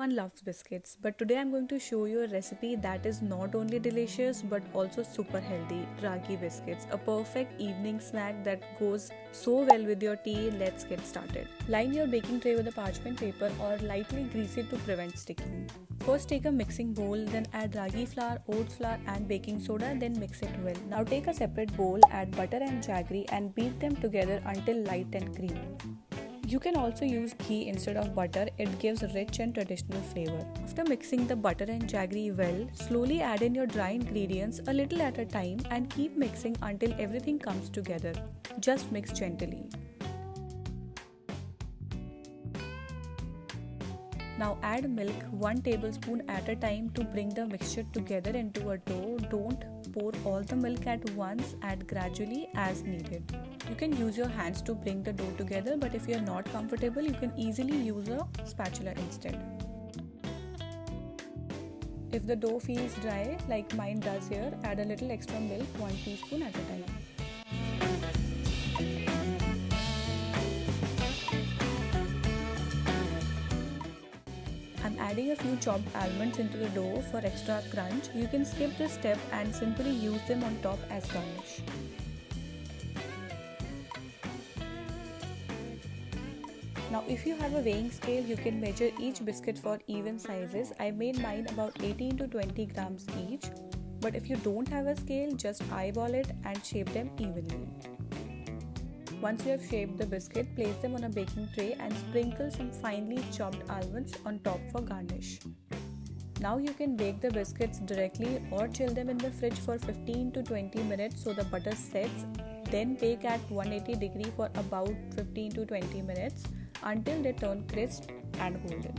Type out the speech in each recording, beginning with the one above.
Everyone loves biscuits, but today I'm going to show you a recipe that is not only delicious but also super healthy. Ragi biscuits, a perfect evening snack that goes so well with your tea. Let's get started. Line your baking tray with a parchment paper or lightly grease it to prevent sticking. First take a mixing bowl, then add ragi flour, oats flour and baking soda, then mix it well. Now take a separate bowl, add butter and jaggery and beat them together until light and creamy. You can also use ghee instead of butter, it gives rich and traditional flavor. After mixing the butter and jaggery well, slowly add in your dry ingredients a little at a time and keep mixing until everything comes together. Just mix gently. Now add milk 1 tablespoon at a time to bring the mixture together into a dough. Don't pour all the milk at once, add gradually as needed. You can use your hands to bring the dough together, but if you are not comfortable, you can easily use a spatula instead. If the dough feels dry, like mine does here, add a little extra milk 1 teaspoon at a time. I'm adding a few chopped almonds into the dough for extra crunch. You can skip this step and simply use them on top as garnish. Now if you have a weighing scale, you can measure each biscuit for even sizes. I made mine about 18 to 20 grams each. But if you don't have a scale, just eyeball it and shape them evenly. Once you have shaped the biscuit, place them on a baking tray and sprinkle some finely chopped almonds on top for garnish. Now you can bake the biscuits directly or chill them in the fridge for 15 to 20 minutes so the butter sets. Then bake at 180 degree for about 15 to 20 minutes until they turn crisp and golden.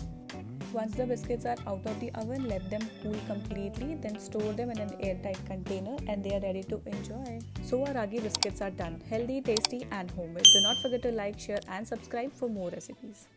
Once the biscuits are out of the oven, let them cool completely, then store them in an airtight container and they are ready to enjoy. So our ragi biscuits are done. Healthy, tasty and homemade. Do not forget to like, share and subscribe for more recipes.